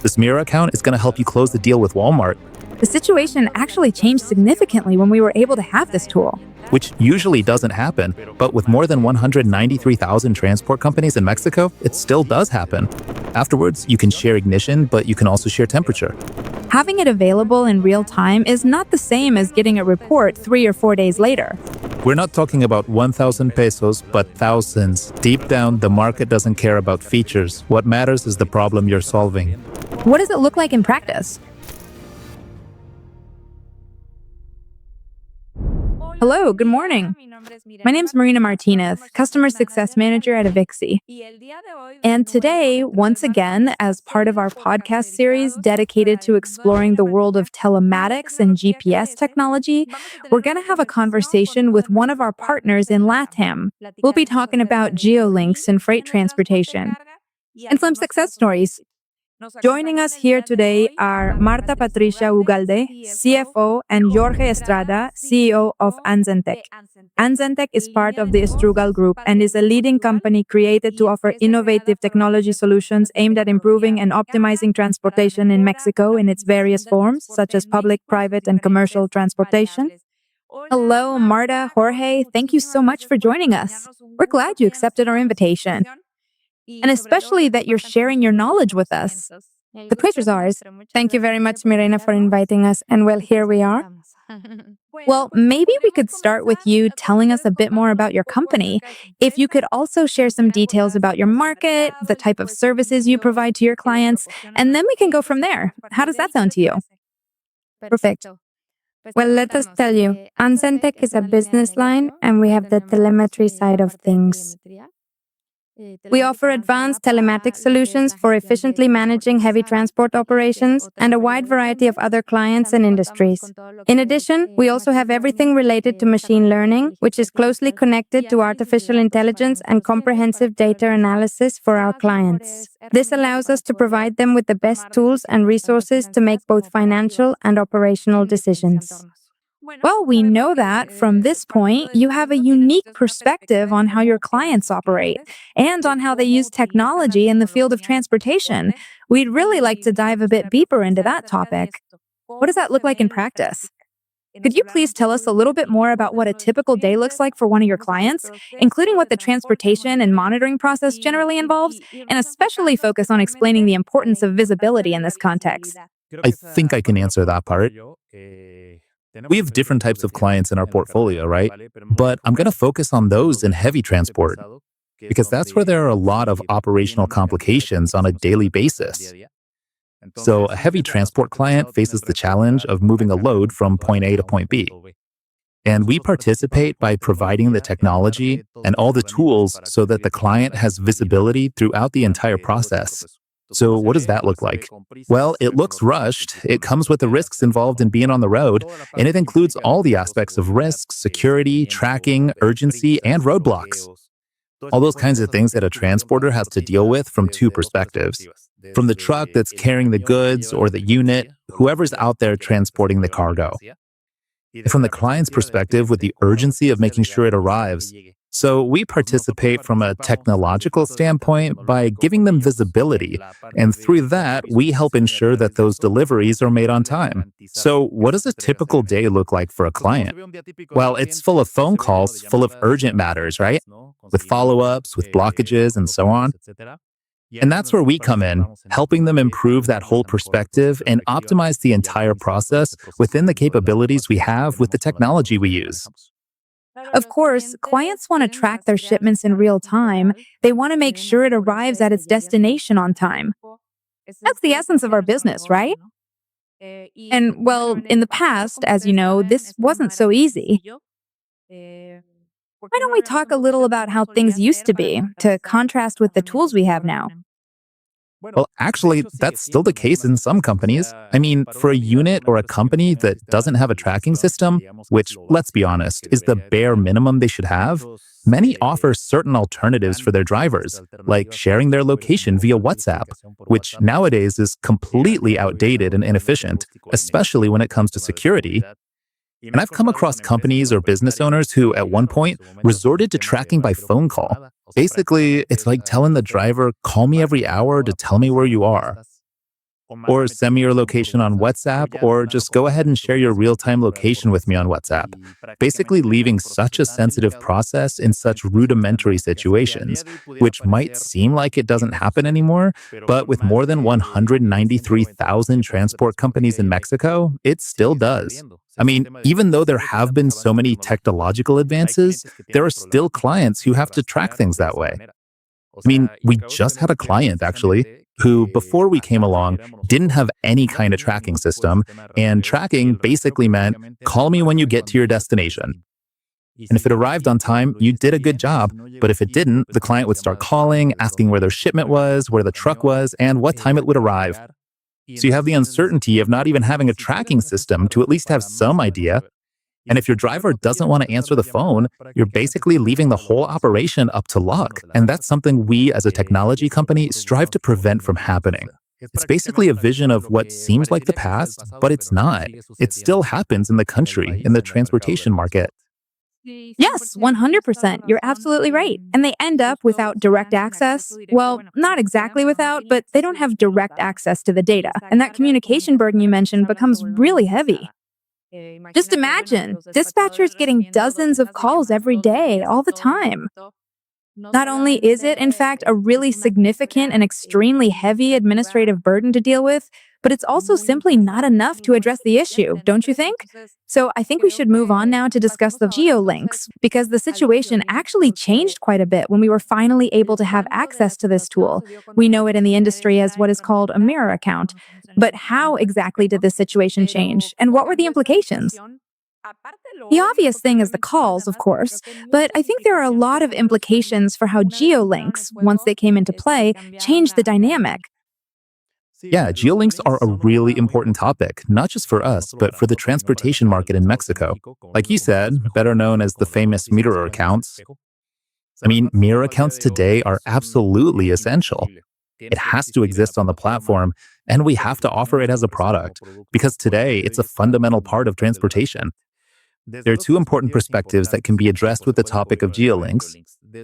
This mirror account is going to help you close the deal with Walmart, The situation actually changed significantly when we were able to have this tool. which usually doesn't happen, but with more than 193,000 transport companies in Mexico, it still does happen. Afterwards, you can share ignition, but you can also share temperature. Having it available in real time is not the same as getting a report 3 or 4 days later. We're not talking about 1,000 pesos, but thousands. Deep down, the market doesn't care about features. What matters is the problem you're solving. What does it look like in practice? Hello, good morning. My name is Marina Martinez, Customer Success Manager at Navixy. And today, once again, as part of our podcast series dedicated to exploring the world of telematics and GPS technology, we're going to have a conversation with one of our partners in LATAM. We'll be talking about Geo Links and freight transportation and some success stories. Joining us here today are Marta Patricia Ugalde, CFO, and Jorge Estrada, CEO of AnzenTec. AnzenTec is part of the Strugal Group and is a leading company created to offer innovative technology solutions aimed at improving and optimizing transportation in Mexico in its various forms, such as public, private, and commercial transportation. Hello, Marta, Jorge. Thank you so much for joining us. We're glad you accepted our invitation, and especially that you're sharing your knowledge with us. The pleasure's ours. Thank you very much, Mirena, for inviting us. And well, here we are. Well, maybe we could start with you telling us a bit more about your company. If you could also share some details about your market, the type of services you provide to your clients, and then we can go from there. How does that sound to you? Perfect. Well, let us tell you, AnzenTec is a business line, and we have the telemetry side of things. We offer advanced telematics solutions for efficiently managing heavy transport operations and a wide variety of other clients and industries. In addition, we also have everything related to machine learning, which is closely connected to artificial intelligence and comprehensive data analysis for our clients. This allows us to provide them with the best tools and resources to make both financial and operational decisions. Well, we know that from this point, you have a unique perspective on how your clients operate and on how they use technology in the field of transportation. We'd really like to dive a bit deeper into that topic. What does that look like in practice? Could you please tell us a little bit more about what a typical day looks like for one of your clients, including what the transportation and monitoring process generally involves, and especially focus on explaining the importance of visibility in this context? I think I can answer that part. We have different types of clients in our portfolio, right? But I'm going to focus on those in heavy transport, because that's where there are a lot of operational complications on a daily basis. So a heavy transport client faces the challenge of moving a load from point A to point B. And we participate by providing the technology and all the tools so that the client has visibility throughout the entire process. So what does that look like? Well, it looks rushed. It comes with the risks involved in being on the road, and it includes all the aspects of risk, security, tracking, urgency, and roadblocks. All those kinds of things that a transporter has to deal with from two perspectives. From the truck that's carrying the goods or the unit, whoever's out there transporting the cargo. And from the client's perspective with the urgency of making sure it arrives. So we participate from a technological standpoint by giving them visibility, and through that, we help ensure that those deliveries are made on time. So what does a typical day look like for a client? Well, it's full of phone calls, full of urgent matters, right? With follow-ups, with blockages, and so on. And that's where we come in, helping them improve that whole perspective and optimize the entire process within the capabilities we have with the technology we use. Of course, clients want to track their shipments in real time. They want to make sure it arrives at its destination on time. That's the essence of our business, right? And well, in the past, as you know, this wasn't so easy. Why don't we talk a little about how things used to be, to contrast with the tools we have now? Well, actually, that's still the case in some companies. I mean, for a unit or a company that doesn't have a tracking system, which, let's be honest, is the bare minimum they should have, many offer certain alternatives for their drivers, like sharing their location via WhatsApp, which nowadays is completely outdated and inefficient, especially when it comes to security. And I've come across companies or business owners who, at one point, resorted to tracking by phone call. Basically, it's like telling the driver, call me every hour to tell me where you are. or send me your location on WhatsApp, or just go ahead and share your real-time location with me on WhatsApp. Basically leaving such a sensitive process in such rudimentary situations, which might seem like it doesn't happen anymore, but with more than 193,000 transport companies in Mexico, it still does. I mean, even though there have been so many technological advances, there are still clients who have to track things that way. I mean, we just had a client, actually, who, before we came along, didn't have any kind of tracking system, and tracking basically meant, call me when you get to your destination. And if it arrived on time, you did a good job, but if it didn't, the client would start calling, asking where their shipment was, where the truck was, and what time it would arrive. So you have the uncertainty of not even having a tracking system to at least have some idea. And if your driver doesn't want to answer the phone, you're basically leaving the whole operation up to luck. And that's something we as a technology company strive to prevent from happening. It's basically a vision of what seems like the past, but it's not. It still happens in the country, in the transportation market. Yes, 100%. You're absolutely right. And they end up without direct access. Well, not exactly without, but they don't have direct access to the data. And that communication burden you mentioned becomes really heavy. Just imagine, dispatchers getting dozens of calls every day, all the time. Not only is it, in fact, a really significant and extremely heavy administrative burden to deal with, but it's also simply not enough to address the issue, don't you think? So I think we should move on now to discuss the Geo Links, because the situation actually changed quite a bit when we were finally able to have access to this tool. We know it in the industry as what is called a mirror account. But how exactly did this situation change, and what were the implications? The obvious thing is the calls, of course, but I think there are a lot of implications for how Geo Links, once they came into play, changed the dynamic. Yeah, geolinks are a really important topic, not just for us, but for the transportation market in Mexico. Like you said, better known as the famous mirror accounts. I mean, mirror accounts today are absolutely essential. It has to exist on the platform, and we have to offer it as a product, because today it's a fundamental part of transportation. There are two important perspectives that can be addressed with the topic of geolinks.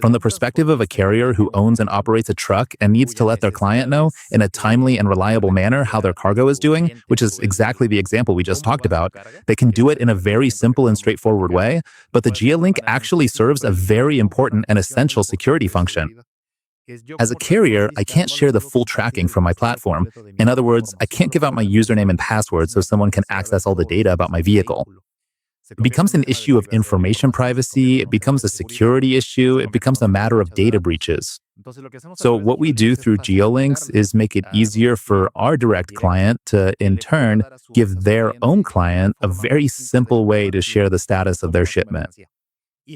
From the perspective of a carrier who owns and operates a truck and needs to let their client know in a timely and reliable manner how their cargo is doing, which is exactly the example we just talked about, they can do it in a very simple and straightforward way, but the geolink actually serves a very important and essential security function. As a carrier, I can't share the full tracking from my platform. In other words, I can't give out my username and password so someone can access all the data about my vehicle. It becomes an issue of information privacy, it becomes a security issue, it becomes a matter of data breaches. So what we do through geolinks is make it easier for our direct client to, in turn, give their own client a very simple way to share the status of their shipment.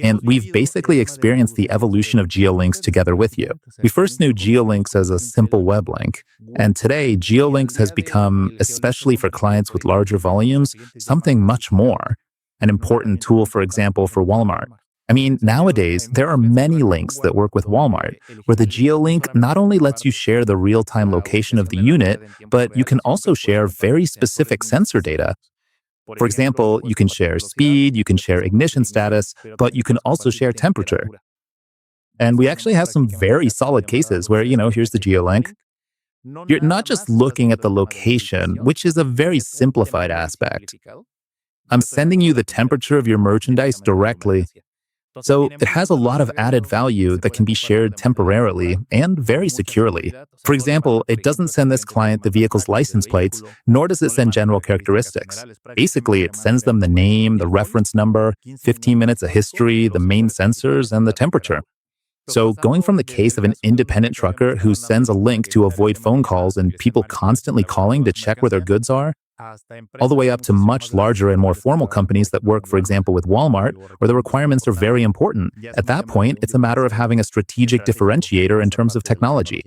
And we've basically experienced the evolution of geolinks together with you. We first knew geolinks as a simple web link, and today geolinks has become, especially for clients with larger volumes, something much more. An important tool, for example, for Walmart. I mean, nowadays, there are many links that work with Walmart, where the geolink not only lets you share the real-time location of the unit, but you can also share very specific sensor data. For example, you can share speed, you can share ignition status, but you can also share temperature. And we actually have some very solid cases where, here's the geolink. You're not just looking at the location, which is a very simplified aspect. I'm sending you the temperature of your merchandise directly. So it has a lot of added value that can be shared temporarily and very securely. For example, it doesn't send this client the vehicle's license plates, nor does it send general characteristics. Basically, it sends them the name, the reference number, 15 minutes of history, the main sensors, and the temperature. So going from the case of an independent trucker who sends a link to avoid phone calls and people constantly calling to check where their goods are, all the way up to much larger and more formal companies that work, for example, with Walmart, where the requirements are very important. At that point, it's a matter of having a strategic differentiator in terms of technology.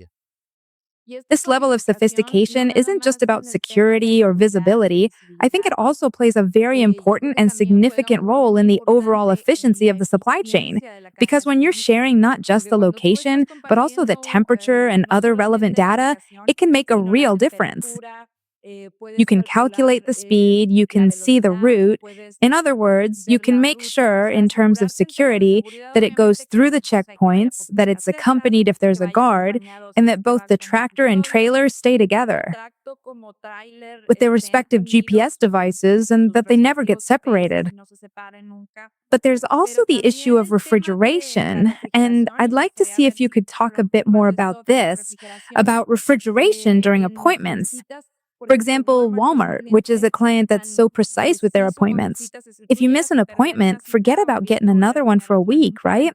This level of sophistication isn't just about security or visibility. I think it also plays a very important and significant role in the overall efficiency of the supply chain. Because when you're sharing not just the location, but also the temperature and other relevant data, it can make a real difference. You can calculate the speed, you can see the route. In other words, you can make sure, in terms of security, that it goes through the checkpoints, that it's accompanied if there's a guard, and that both the tractor and trailer stay together. with their respective GPS devices and that they never get separated. But there's also the issue of refrigeration, and I'd like to see if you could talk a bit more about this, about refrigeration during appointments. For example, Walmart, which is a client that's so precise with their appointments. If you miss an appointment, forget about getting another one for a week, right?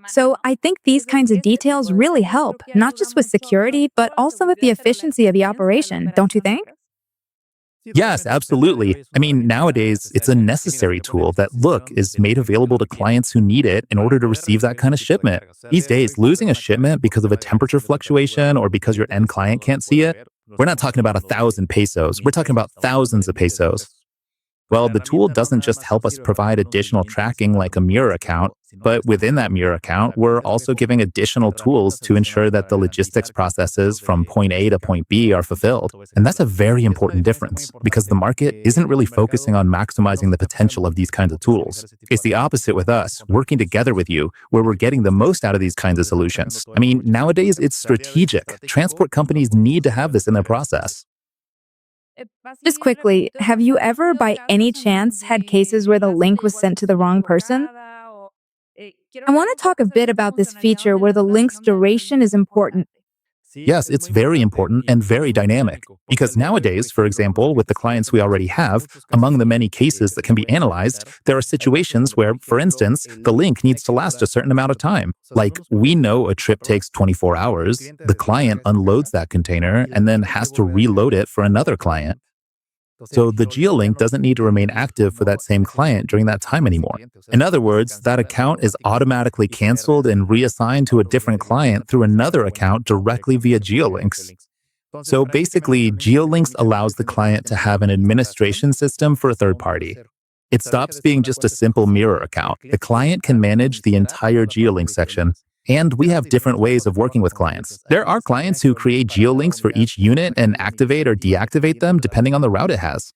So I think these kinds of details really help, not just with security, but also with the efficiency of the operation, don't you think? Yes, absolutely. I mean, nowadays, it's a necessary tool that, look, is made available to clients who need it in order to receive that kind of shipment. These days, losing a shipment because of a temperature fluctuation or because your end client can't see it, we're not talking about 1,000 pesos. We're talking about thousands of pesos. Well, the tool doesn't just help us provide additional tracking like a mirror account, but within that mirror account, we're also giving additional tools to ensure that the logistics processes from point A to point B are fulfilled. And that's a very important difference because the market isn't really focusing on maximizing the potential of these kinds of tools. It's the opposite with us, working together with you, where we're getting the most out of these kinds of solutions. I mean, nowadays it's strategic. Transport companies need to have this in their process. Just quickly, have you ever, by any chance, had cases where the link was sent to the wrong person? I want to talk a bit about this feature where the link's duration is important. Yes, it's very important and very dynamic. Because nowadays, for example, with the clients we already have, among the many cases that can be analyzed, there are situations where, for instance, the link needs to last a certain amount of time. Like, we know a trip takes 24 hours, the client unloads that container and then has to reload it for another client. So the Geo Link doesn't need to remain active for that same client during that time anymore. In other words, that account is automatically canceled and reassigned to a different client through another account directly via Geo Links. So basically, Geo Links allows the client to have an administration system for a third party. It stops being just a simple mirror account. The client can manage the entire Geo Link section. And we have different ways of working with clients. There are clients who create geolinks for each unit and activate or deactivate them depending on the route it has.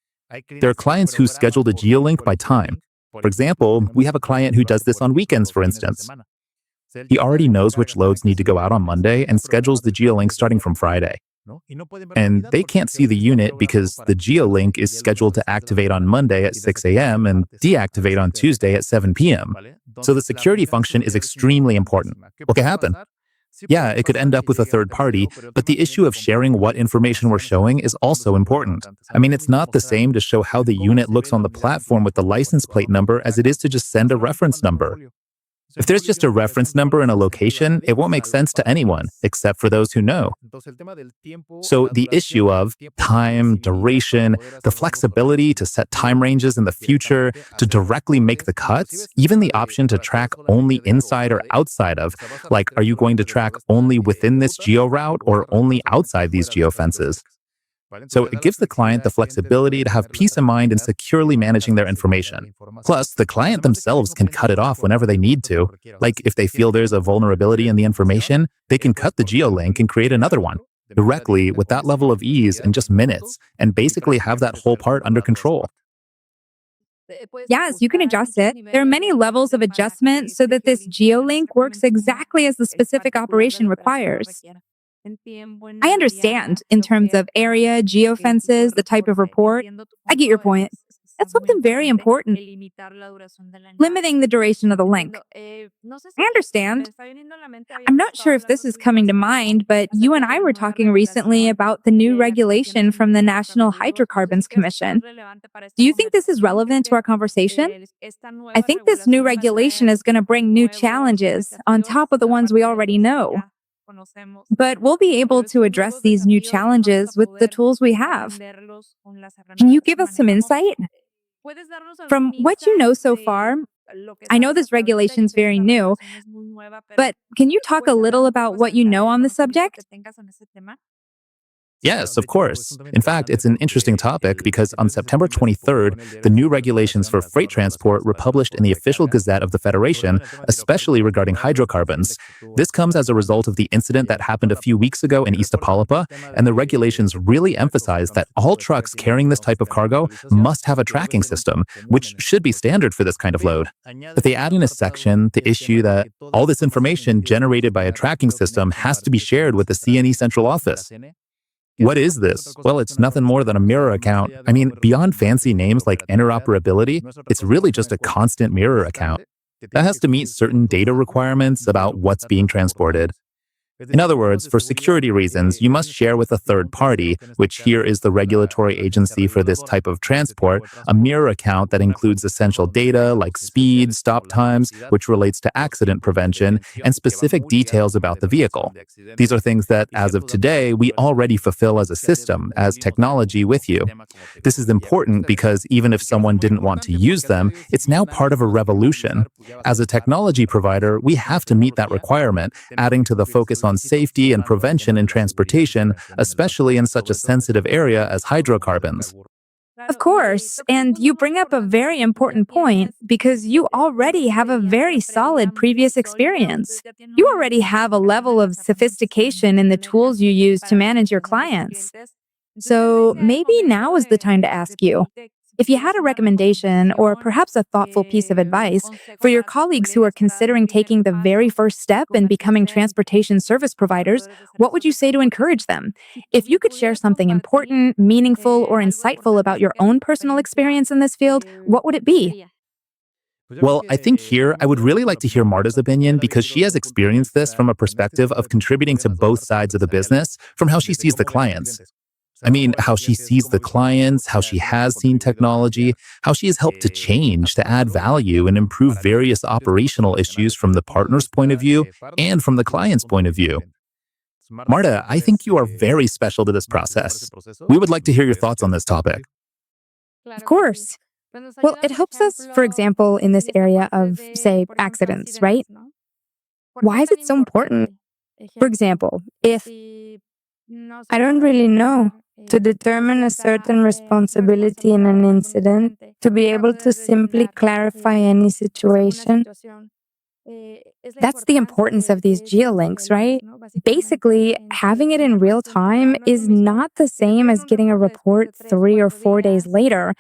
There are clients who schedule a geolink by time. For example, we have a client who does this on weekends, for instance. He already knows which loads need to go out on Monday and schedules the geolink starting from Friday. And they can't see the unit because the geolink is scheduled to activate on Monday at 6 a.m. and deactivate on Tuesday at 7 p.m. So the security function is extremely important. What could happen? Yeah, it could end up with a third party, but the issue of sharing what information we're showing is also important. I mean, it's not the same to show how the unit looks on the platform with the license plate number as it is to just send a reference number. If there's just a reference number in a location, it won't make sense to anyone, except for those who know. So the issue of time, duration, the flexibility to set time ranges in the future, to directly make the cuts, even the option to track only inside or outside of, like, are you going to track only within this geo route or only outside these geofences? So it gives the client the flexibility to have peace of mind in securely managing their information. Plus, the client themselves can cut it off whenever they need to. Like if they feel there's a vulnerability in the information, they can cut the geolink and create another one directly with that level of ease in just minutes and basically have that whole part under control. Yes, you can adjust it. There are many levels of adjustment so that this geolink works exactly as the specific operation requires. I understand in terms of area, geofences, the type of report. I get your point. That's something very important. Limiting the duration of the link. I understand. I'm not sure if this is coming to mind, but you and I were talking recently about the new regulation from the National Hydrocarbons Commission. Do you think this is relevant to our conversation? I think this new regulation is going to bring new challenges on top of the ones we already know. But we'll be able to address these new challenges with the tools we have. Can you give us some insight? From what you know so far, I know this regulation is very new, but can you talk a little about what you know on the subject? Yes, of course. In fact, it's an interesting topic because on September 23rd, the new regulations for freight transport were published in the official Gazette of the Federation, especially regarding hydrocarbons. This comes as a result of the incident that happened a few weeks ago in Iztapalapa, and the regulations really emphasize that all trucks carrying this type of cargo must have a tracking system, which should be standard for this kind of load. But they add in a section to issue that all this information generated by a tracking system has to be shared with the CNE central office. What is this? Well, it's nothing more than a mirror account. I mean, beyond fancy names like interoperability, it's really just a constant mirror account. That has to meet certain data requirements about what's being transported. In other words, for security reasons, you must share with a third party, which here is the regulatory agency for this type of transport, a mirror account that includes essential data like speed, stop times, which relates to accident prevention, and specific details about the vehicle. These are things that, as of today, we already fulfill as a system, as technology with you. This is important because even if someone didn't want to use them, it's now part of a revolution. As a technology provider, we have to meet that requirement, adding to the focus on safety and prevention in transportation, especially in such a sensitive area as hydrocarbons. Of course, and you bring up a very important point because you already have a very solid previous experience. You already have a level of sophistication in the tools you use to manage your clients. So maybe now is the time to ask you if you had a recommendation or perhaps a thoughtful piece of advice for your colleagues who are considering taking the very first step in becoming transportation service providers, what would you say to encourage them? If you could share something important, meaningful, or insightful about your own personal experience in this field, what would it be? Well, I think here I would really like to hear Marta's opinion because she has experienced this from a perspective of contributing to both sides of the business from how she sees the clients. I mean, how she sees the clients, how she has seen technology, how she has helped to change, to add value and improve various operational issues from the partner's point of view and from the client's point of view. Marta, I think you are very special to this process. We would like to hear your thoughts on this topic. Of course. Well, it helps us, for example, in this area of, say, accidents, right? Why is it so important? For example, if I don't really know. To determine a certain responsibility in an incident, to be able to simply clarify any situation. that's the importance of these Geo Links, right? Basically, having it in real time is not the same as getting a report 3 or 4 days later.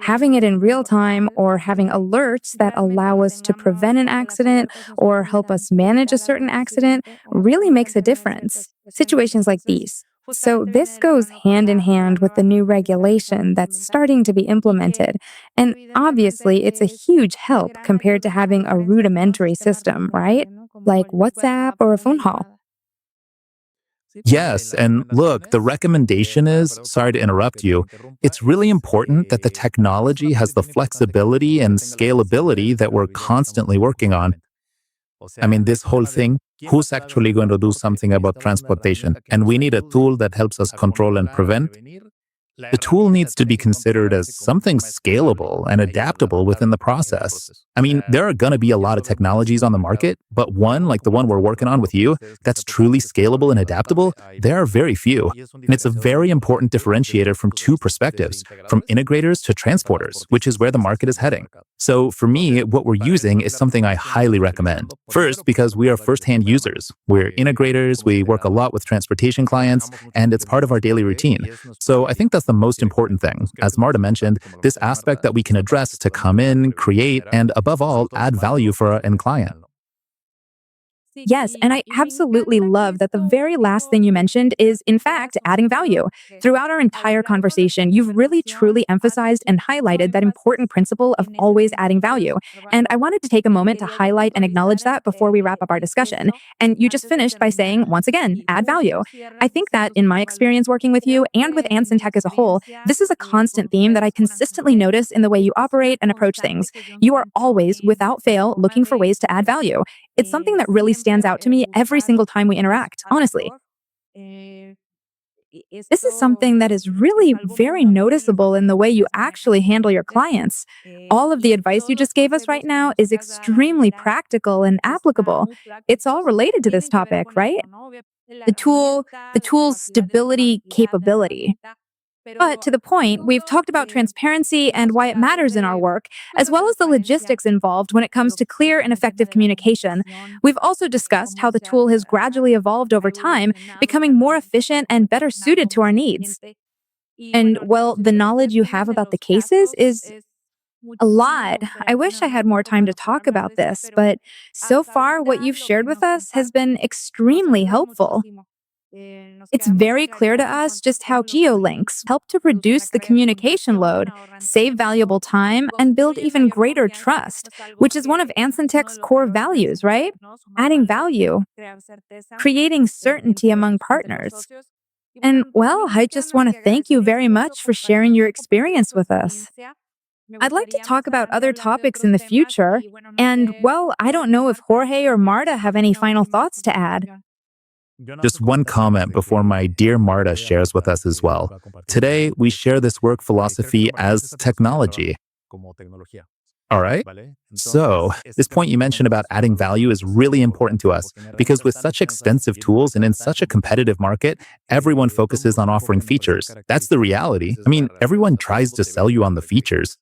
Having it in real time or having alerts that allow us to prevent an accident or help us manage a certain accident really makes a difference. Situations like these. So, this goes hand in hand with the new regulation that's starting to be implemented. And obviously, it's a huge help compared to having a rudimentary system, right? Like WhatsApp or a phone call. Yes, and look, the recommendation is, sorry to interrupt you, it's really important that the technology has the flexibility and scalability that we're constantly working on. I mean, this whole thing, who's actually going to do something about transportation? And we need a tool that helps us control and prevent. The tool needs to be considered as something scalable and adaptable within the process. I mean, there are going to be a lot of technologies on the market, but one, like the one we're working on with you, that's truly scalable and adaptable, there are very few. And it's a very important differentiator from two perspectives, from integrators to transporters, which is where the market is heading. So for me, what we're using is something I highly recommend. First, because we are firsthand users. We're integrators, we work a lot with transportation clients, and it's part of our daily routine. So I think that's the most important thing. As Marta mentioned, this aspect that we can address to come in, create, and above all, add value for our end client. Yes, and I absolutely love that the very last thing you mentioned is, in fact, adding value. Throughout our entire conversation, you've really truly emphasized and highlighted that important principle of always adding value. And I wanted to take a moment to highlight and acknowledge that before we wrap up our discussion. And you just finished by saying, once again, add value. I think that in my experience working with you and with AnzenTec as a whole, this is a constant theme that I consistently notice in the way you operate and approach things. You are always, without fail, looking for ways to add value. It's something that really stands out to me every single time we interact, honestly. This is something that is really very noticeable in the way you actually handle your clients. All of the advice you just gave us right now is extremely practical and applicable. It's all related to this topic, right? The tool's stability capability. But to the point, we've talked about transparency and why it matters in our work, as well as the logistics involved when it comes to clear and effective communication. We've also discussed how the tool has gradually evolved over time, becoming more efficient and better suited to our needs. And, well, the knowledge you have about the cases is a lot. I wish I had more time to talk about this, but so far, what you've shared with us has been extremely helpful. It's very clear to us just how Geo Links help to reduce the communication load, save valuable time, and build even greater trust, which is one of AnzenTec's core values, right? Adding value, creating certainty among partners. And well, I just want to thank you very much for sharing your experience with us. I'd like to talk about other topics in the future, and well, I don't know if Jorge or Marta have any final thoughts to add. Just one comment before my dear Marta shares with us as well. Today, we share this work philosophy as technology. All right? So, this point you mentioned about adding value is really important to us because with such extensive tools and in such a competitive market, everyone focuses on offering features. That's the reality. I mean, everyone tries to sell you on the features.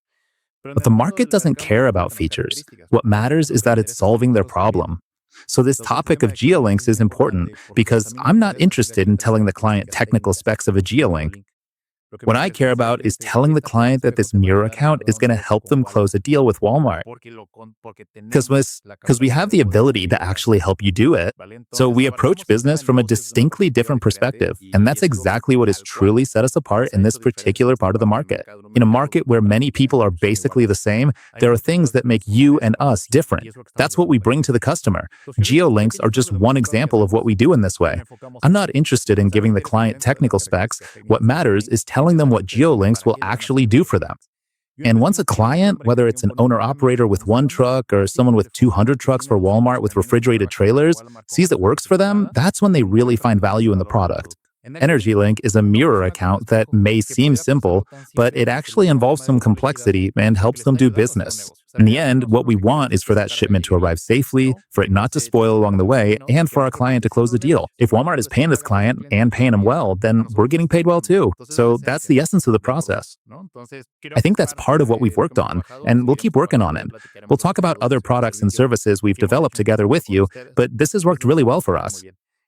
But the market doesn't care about features. What matters is that it's solving their problem. So this topic of geolinks is important because I'm not interested in telling the client technical specs of a geolink. What I care about is telling the client that this mirror account is going to help them close a deal with Walmart. Because we have the ability to actually help you do it. So we approach business from a distinctly different perspective. And that's exactly what has truly set us apart in this particular part of the market. In a market where many people are basically the same, there are things that make you and us different. That's what we bring to the customer. Geolinks are just one example of what we do in this way. I'm not interested in giving the client technical specs. What matters is telling them what geolinks will actually do for them. And once a client, whether it's an owner-operator with one truck or someone with 200 trucks for Walmart with refrigerated trailers, sees it works for them, that's when they really find value in the product. EnergyLink is a mirror account that may seem simple, but it actually involves some complexity and helps them do business. In the end, what we want is for that shipment to arrive safely, for it not to spoil along the way, and for our client to close the deal. If Walmart is paying this client and paying him well, then we're getting paid well too. So that's the essence of the process. I think that's part of what we've worked on, and we'll keep working on it. We'll talk about other products and services we've developed together with you, but this has worked really well for us.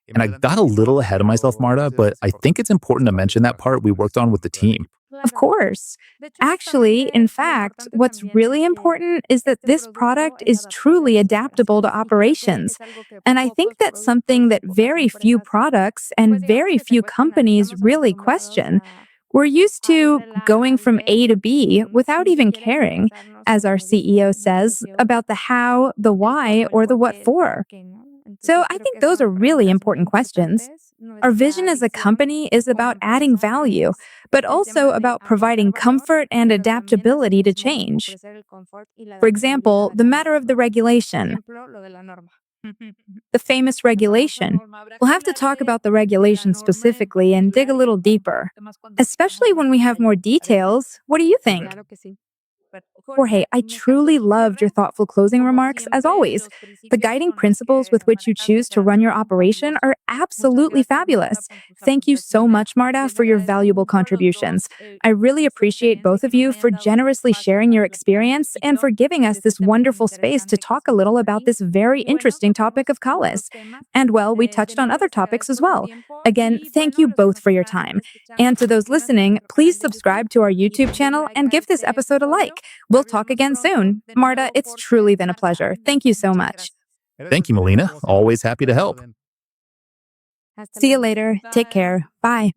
And I got a little ahead of myself, Marta, but I think it's important to mention that part we worked on with the team. Of course. Actually, in fact, what's really important is that this product is truly adaptable to operations. And I think that's something that very few products and very few companies really question. We're used to going from A to B without even caring, as our CEO says, about the how, the why, or the what for. So I think those are really important questions. Our vision as a company is about adding value, but also about providing comfort and adaptability to change. For example, the matter of the regulation. The famous regulation. We'll have to talk about the regulation specifically and dig a little deeper. Especially when we have more details. What do you think? Jorge, I truly loved your thoughtful closing remarks, as always. The guiding principles with which you choose to run your operation are absolutely fabulous. Thank you so much, Marta, for your valuable contributions. I really appreciate both of you for generously sharing your experience and for giving us this wonderful space to talk a little about this very interesting topic of CALIS. And well, we touched on other topics as well. Again, thank you both for your time. And to those listening, please subscribe to our YouTube channel and give this episode a like. We'll talk again soon. Marta, it's truly been a pleasure. Thank you so much. Thank you, Melina. Always happy to help. See you later. Take care. Bye.